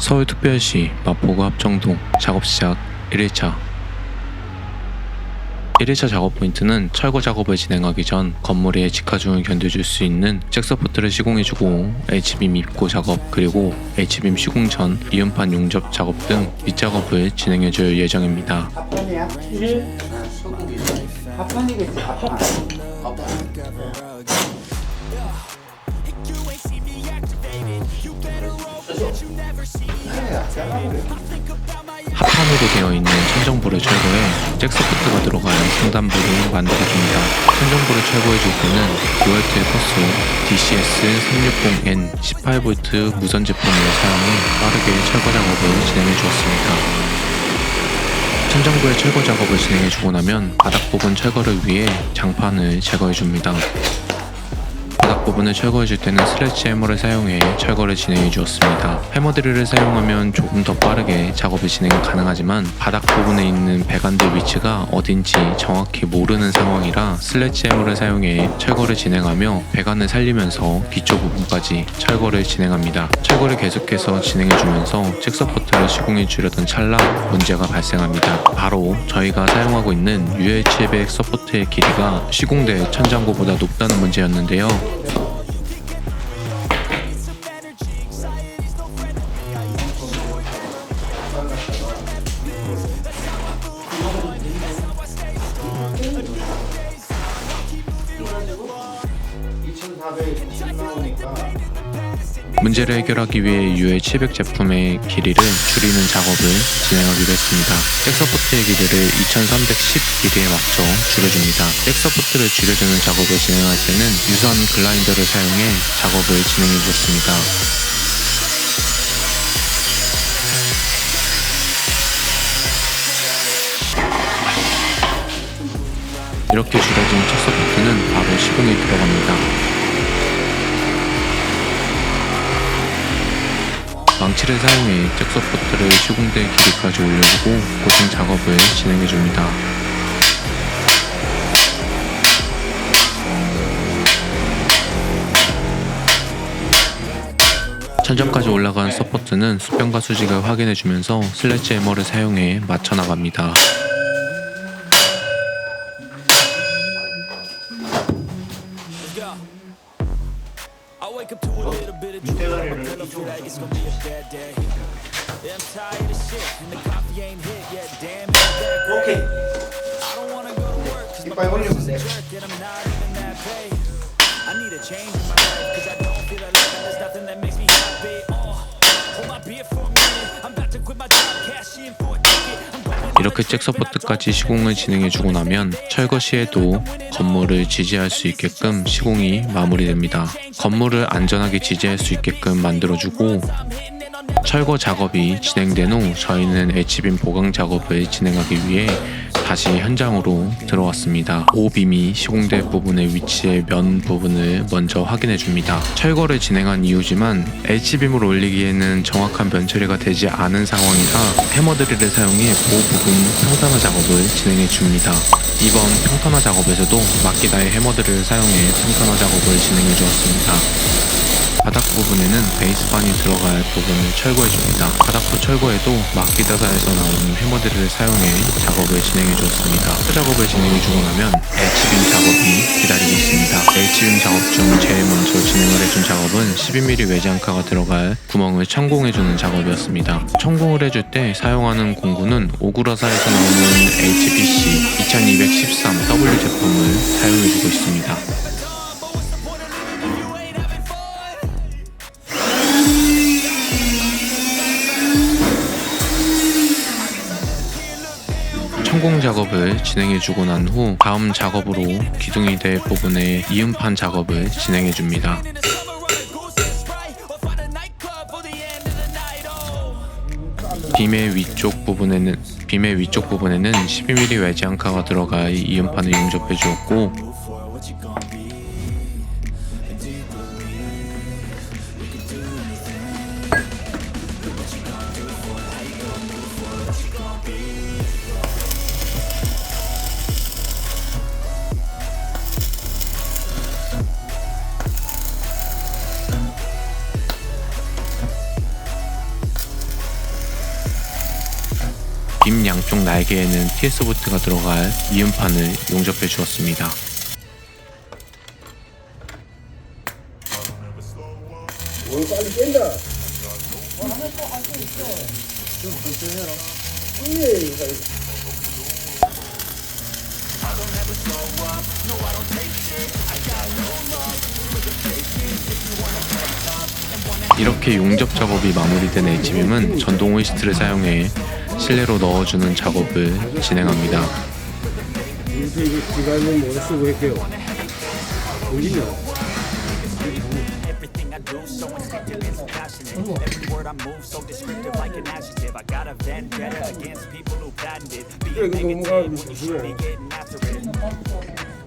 서울특별시 마포구 합정동 작업 시작 1일차 1일차 작업 포인트는 철거 작업을 진행하기 전 건물의 직하중을 견뎌줄 수 있는 잭서포트를 시공해주고 H빔 입고 작업 그리고 H빔 시공 전 이음판 용접 작업 등 밑작업을 진행해줄 예정입니다. 합판이야? 1? 합판이겠지, 합판. 합판으로 되어 있는 천정부를 철거해 잭서포트가 들어간 상단부를 만들어줍니다. 천정부를 철거해줄 때는 듀얼텔 커스 DCS360N 18V 무선 제품을 사용해 빠르게 철거 작업을 진행해 주었습니다. 천정부의 철거 작업을 진행해주고 나면 바닥 부분 철거를 위해 장판을 제거해줍니다. 바닥 부분을 철거해줄 때는 슬래지 해머를 사용해 철거를 진행해 주었습니다. 해머 드릴을 사용하면 조금 더 빠르게 작업이 진행이 가능하지만 바닥 부분에 있는 배관들 위치가 어딘지 정확히 모르는 상황이라 슬래지 해머를 사용해 철거를 진행하며 배관을 살리면서 기초 부분까지 철거를 진행합니다. 철거를 계속해서 진행해주면서 잭서포트를 시공해 주려던 찰나 문제가 발생합니다. 바로 저희가 사용하고 있는 UL700 서포트의 길이가 시공대 천장고보다 높다는 문제였는데요. 문제를 해결하기 위해 UL700 제품의 길이를 줄이는 작업을 진행하기로 했습니다. 잭서포트의 길이를 2310 길이에 맞춰 줄여줍니다. 잭서포트를 줄여주는 작업을 진행할 때는 유선 글라인더를 사용해 작업을 진행해 주었습니다. 이렇게 줄여진 잭서포트는 바로 시공에 들어갑니다. 망치를 사용해 잭서포트를 시공대 길이까지 올려주고 고정 작업을 진행해줍니다. 천정까지 올라간 서포트는 수평과 수직을 확인해주면서 슬래지 해머를 사용해 맞춰나갑니다. 오케이. 이빨 올리면 돼. 이렇게 잭서포트까지 시공을 진행해주고 나면 철거 시에도 건물을 지지할 수 있게끔 시공이 마무리됩니다. 건물을 안전하게 지지할 수 있게끔 만들어주고 철거 작업이 진행된 후 저희는 H빔 보강 작업을 진행하기 위해 다시 현장으로 들어왔습니다. O빔이 시공될 부분의 위치의 면 부분을 먼저 확인해 줍니다. 철거를 진행한 이유지만 H빔을 올리기에는 정확한 면 처리가 되지 않은 상황이라 해머 드릴을 사용해 보호 부분 평탄화 작업을 진행해 줍니다. 이번 평탄화 작업에서도 마키다의 해머 드릴을 사용해 평탄화 작업을 진행해 주었습니다. 바닥 부분에는 베이스판이 들어갈 부분을 철거해줍니다. 바닥도 철거해도 마키다사에서 나오는 해머드릴을 사용해 작업을 진행해주었습니다. 작업을 진행해주고 나면 H빔 작업이 기다리고 있습니다. H빔 작업 중 제일 먼저 진행을 해준 작업은 12mm 외장카가 들어갈 구멍을 천공해주는 작업이었습니다. 천공을 해줄 때 사용하는 공구는 오구라사에서 나오는 HBC 2213W 제품을 사용해주고 있습니다. 천공 작업을 진행해주고 난 후 다음 작업으로 기둥이 될 부분의 이음판 작업을 진행해줍니다. 빔의 위쪽 부분에는 12mm 외지앙카가 들어가 이음판을 용접해 주었고 빔 양쪽 날개에는 TS 보트가 들어갈 이음판을 용접해 주었습니다. 오 빨리 깬다. 이렇게 용접 작업이 마무리된 H빔은 전동 호이스트를 사용해 실내로 넣어주는 작업을 진행합니다. 이렇게 이거 기관은 뭐 쓰고 할게요. 보이냐? 그래 이거 넘어가 그래.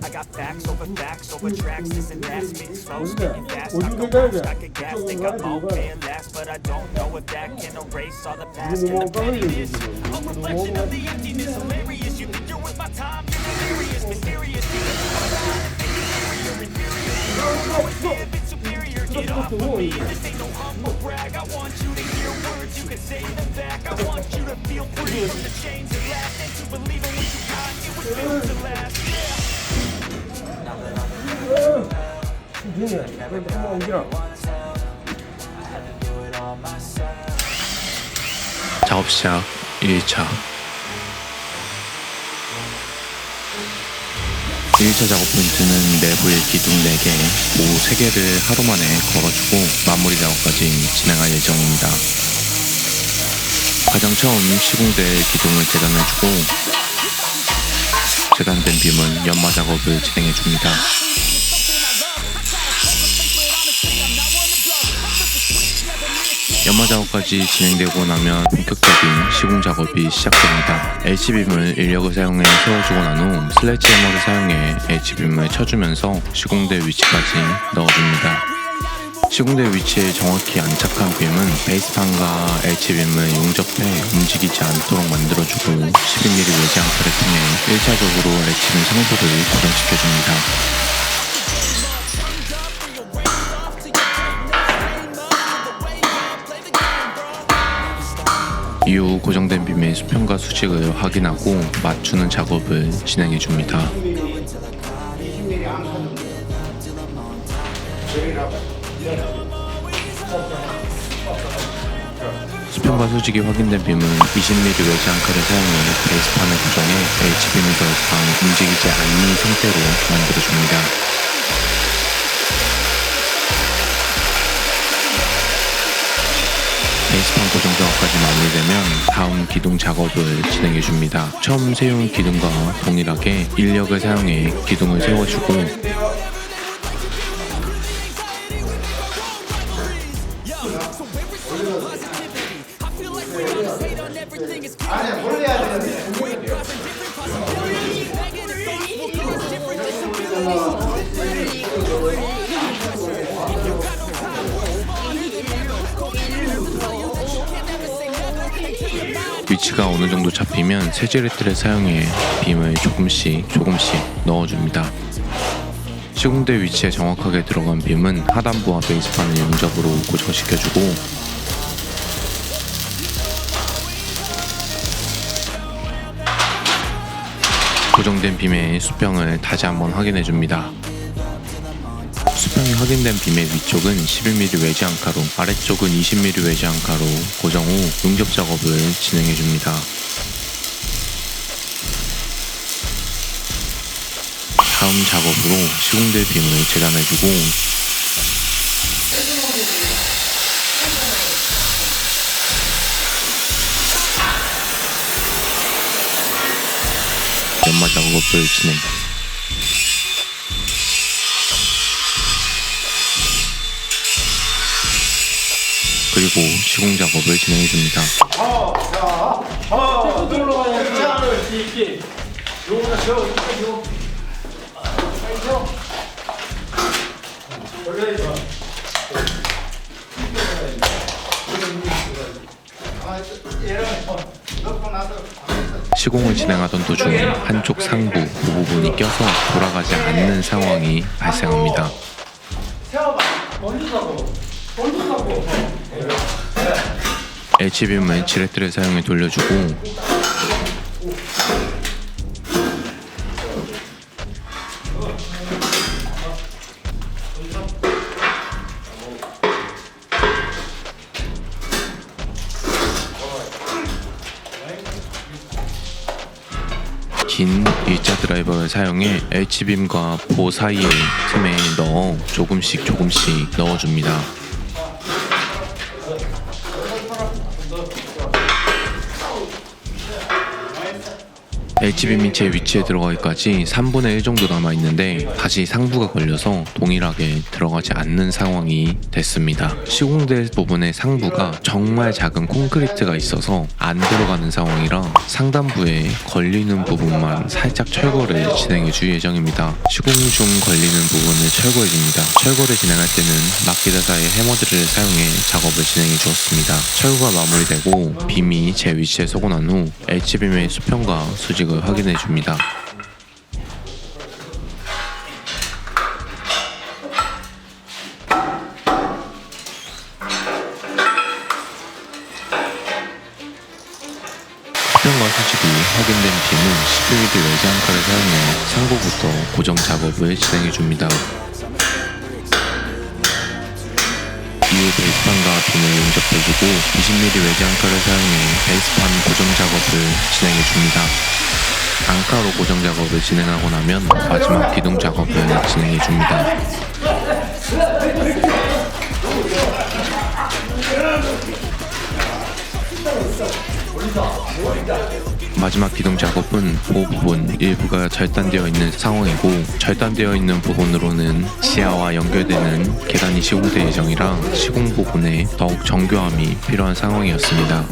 I got facts over tracks, this and that, spitting slow, 어디가? spitting fast. I 어디가 go 가야 first, 돼? I could gas, think I'm on and last, but I don't know if that can erase all the past 이거 and the 너무 빨리 pettiness. 되지. A reflection of the emptiness, hilarious. You think you're worth my time, you're delirious, mysterious. You think you're inferior, a bit superior. Get off of me, this ain't no humble brag. I want you to hear words, you can say them back. I want you to feel free from the chains that last, and to believe in what you got, it was built to last. 되냐? 한번 옮기라. 작업 시작 1차 1차 작업 포인트는 내부의 기둥 4개, 모 3개를 하루 만에 걸어주고 마무리 작업까지 진행할 예정입니다. 가장 처음 시공될 기둥을 재단해주고 재단된 빔은 연마 작업을 진행해줍니다. 연마 작업까지 진행되고 나면 본격적인 시공 작업이 시작됩니다. H빔을 인력을 사용해 세워주고 난 후 슬래지 해머를 사용해 H빔을 쳐주면서 시공대 위치까지 넣어줍니다. 시공대 위치에 정확히 안착한 빔은 베이스판과 H빔을 용접해 움직이지 않도록 만들어주고 12mm 외지 앙카를 통해 1차적으로 H빔 상부를 고정시켜줍니다. 이후 고정된 빔의 수평과 수직을 확인하고 맞추는 작업을 진행해줍니다. 수평과 수직이 확인된 빔은 20mm 외지 앙카를 사용해 베이스판을 고정해 H빔을 더 이상 움직이지 않는 상태로 만들어줍니다. 베이스판 고정 작업까지 마무리되면 다음 기둥 작업을 진행해줍니다. 처음 세운 기둥과 동일하게 인력을 사용해 기둥을 세워주고 위치가 어느 정도 잡히면 세제레트를 사용해 빔을 조금씩 넣어줍니다. 시공대 위치에 정확하게 들어간 빔은 하단부와 베이스판을 용접으로 고정시켜주고 고정된 빔의 수평을 다시 한번 확인해줍니다. 수평이 확인된 빔의 위쪽은 11mm 외지 앙카로, 아래쪽은 20mm 외지 앙카로 고정 후 용접 작업을 진행해줍니다. 다음 작업으로 시공될 빔을 재단해주고 연마 작업을 진행. 그리고 시공 작업을 진행해줍니다. 시공을 진행하던 도중 한쪽 상부 부분이 껴서 돌아가지 않는 상황이 발생합니다. H빔을 지렛대를 사용해 돌려주고 긴 일자 드라이버를 사용해 H빔과 보 사이의 틈에 넣어 조금씩 넣어줍니다. H빔이 제 위치에 들어가기까지 3분의 1 정도 남아있는데 다시 상부가 걸려서 동일하게 들어가지 않는 상황이 됐습니다. 시공될 부분의 상부가 정말 작은 콘크리트가 있어서 안 들어가는 상황이라 상단부에 걸리는 부분만 살짝 철거를 진행해 줄 예정입니다. 시공 중 걸리는 부분을 철거해줍니다. 철거를 진행할 때는 막기다사의 해머드를 사용해 작업을 진행해 주었습니다. 철거가 마무리되고 빔이 제 위치에 서고 난 후 H빔의 수평과 수직을 확인해 줍니다. 수평과 수직이 확인된 빔은 12mm 외지 한칼을 사용해 상부부터 고정 작업을 진행해 줍니다. 이후 베이스판과 빔을 용접해주고 20mm 외지 한칼을 사용해 베이스판 고정 작업을 진행해 줍니다. 앙카로 고정 작업을 진행하고 나면 마지막 기둥 작업을 진행해 줍니다. 마지막 기둥 작업은 보 부분 일부가 절단되어 있는 상황이고, 절단되어 있는 부분으로는 지하와 연결되는 계단이 시공될 예정이라 시공 부분에 더욱 정교함이 필요한 상황이었습니다.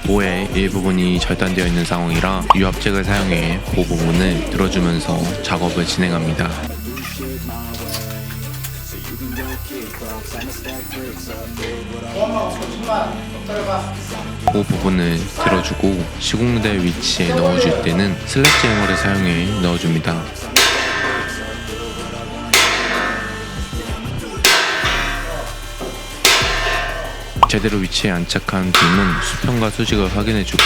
보의 일부분이 절단되어 있는 상황이라 유압잭을 사용해 보 부분을 들어주면서 작업을 진행합니다. 보 부분을 들어주고 시공될 위치에 넣어줄 때는 슬랩지 해머를 사용해 넣어줍니다. 제대로 위치에 안착한 빔은 수평과 수직을 확인해주고,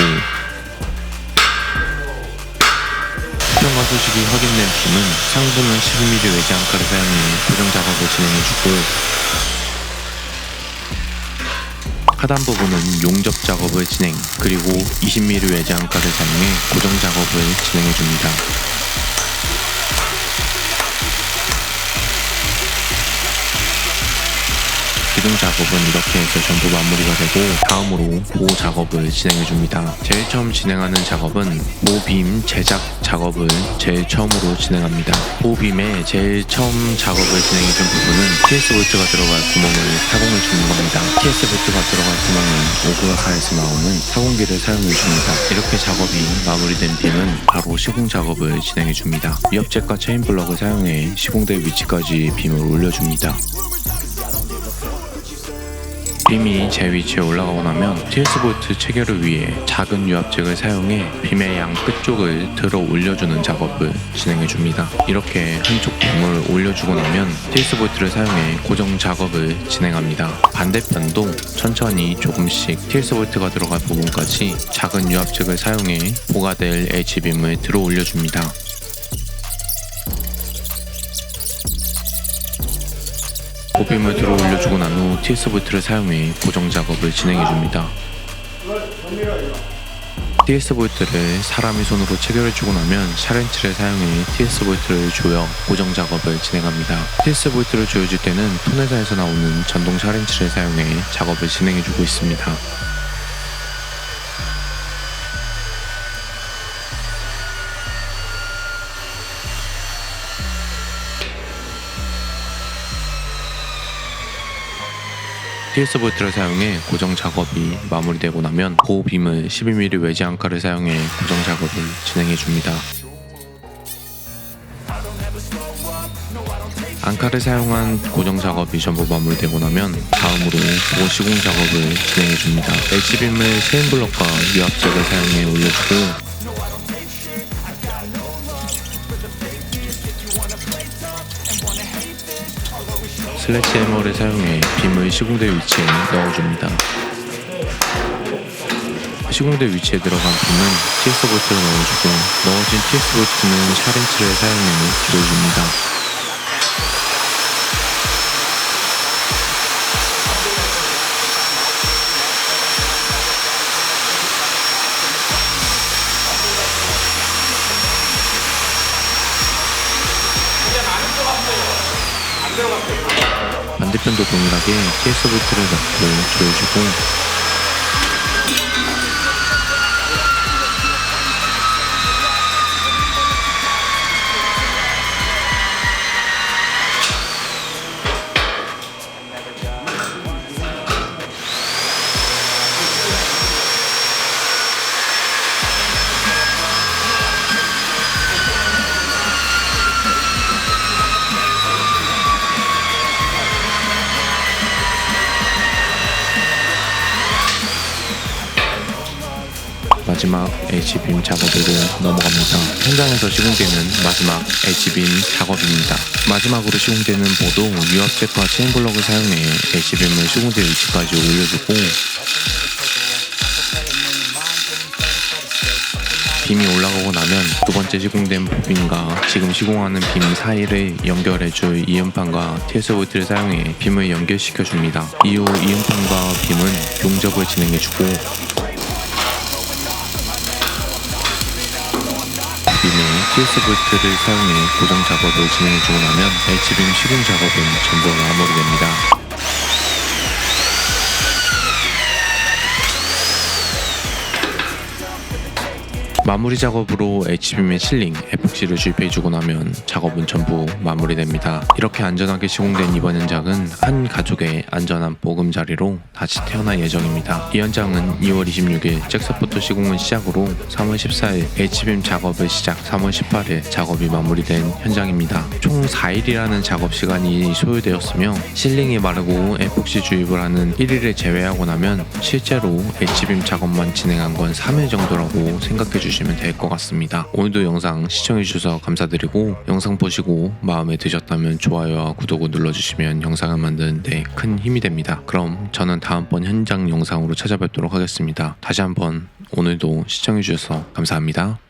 수평과 수직이 확인된 빔은 상부는 12mm 외지 한칼을 사용해 고정 작업을 진행해주고, 하단 부분은 용접 작업을 진행, 그리고 20mm 외지 한칼을 사용해 고정 작업을 진행해줍니다. 기둥 작업은 이렇게 해서 전부 마무리가 되고, 다음으로 보 작업을 진행해줍니다. 제일 처음 진행하는 작업은 보빔 제작 작업을 제일 처음으로 진행합니다. 보빔의 제일 처음 작업을 진행해준 부분은 TS 볼트가 들어갈 구멍을 타공해주는 겁니다. TS 볼트가 들어갈 구멍은 오그라카에서 나오는 타공기를 사용해줍니다. 이렇게 작업이 마무리된 빔은 바로 시공 작업을 진행해줍니다. 위압잭과 체인블럭을 사용해 시공될 위치까지 빔을 올려줍니다. 빔이 제 위치에 올라가고 나면 TS 볼트 체결을 위해 작은 유압잭을 사용해 빔의 양 끝쪽을 들어 올려주는 작업을 진행해줍니다. 이렇게 한쪽 빔을 올려주고 나면 TS 볼트를 사용해 고정 작업을 진행합니다. 반대편도 천천히 조금씩 TS 볼트가 들어갈 부분까지 작은 유압잭을 사용해 보가 될 H빔을 들어 올려줍니다. 보빔을 들어 올려주고 난 후 TS 볼트를 사용해 고정 작업을 진행해줍니다. TS 볼트를 사람의 손으로 체결해주고 나면 샤렌치를 사용해 TS 볼트를 조여 고정 작업을 진행합니다. TS 볼트를 조여줄 때는 톤회사에서 나오는 전동 샤렌치를 사용해 작업을 진행해주고 있습니다. TS 볼트를 사용해 고정 작업이 마무리되고 나면 보빔을 12mm 외지 한칼을 사용해 고정 작업을 진행해줍니다. 안칼을 사용한 고정 작업이 전부 마무리되고 나면 다음으로 보 시공 작업을 진행해줍니다. H빔을 체인블럭과 유압잭을 사용해 올려주고, 슬래치 해머를 사용해 빔을 시공대 위치에 넣어줍니다. 시공대 위치에 들어간 빔은 TS 볼트를 넣어주고, 넣어진 TS 볼트는 샤렌치를 사용해 조여줍니다. 쿠션도 동일하게 TS 볼트를 넣고 조여주고 마지막 H빔 작업으로 넘어갑니다. 현장에서 시공되는 마지막 H빔 작업입니다. 마지막으로 시공되는 보도 유압잭과 체인블럭을 사용해 H빔을 시공된 위치까지 올려주고 빔이 올라가고 나면 두 번째 시공된 부품과 지금 시공하는 빔 사이를 연결해줄 이음판과 TS 볼트를 사용해 빔을 연결시켜줍니다. 이후 이음판과 빔은 용접을 진행해주고 빔에 TS 볼트를 사용해 고정 작업을 진행해주고 나면 H빔 시공 작업은 전부 마무리됩니다. 마무리 작업으로 H빔의 실링, 에폭시를 주입해주고 나면 작업은 전부 마무리됩니다. 이렇게 안전하게 시공된 이번 현장은 한 가족의 안전한 보금자리로 다시 태어날 예정입니다. 이 현장은 2월 26일 잭서포터 시공을 시작으로 3월 14일 H빔 작업을 시작, 3월 18일 작업이 마무리된 현장입니다. 총 4일이라는 작업 시간이 소요되었으며 실링이 마르고 에폭시 주입을 하는 1일을 제외하고 나면 실제로 H빔 작업만 진행한 건 3일 정도라고 생각해 주시면 될 것 같습니다. 오늘도 영상 시청해주셔서 감사드리고 영상 보시고 마음에 드셨다면 좋아요와 구독을 눌러주시면 영상을 만드는 데 큰 힘이 됩니다. 그럼 저는 다음번 현장 영상으로 찾아뵙도록 하겠습니다. 다시 한번 오늘도 시청해주셔서 감사합니다.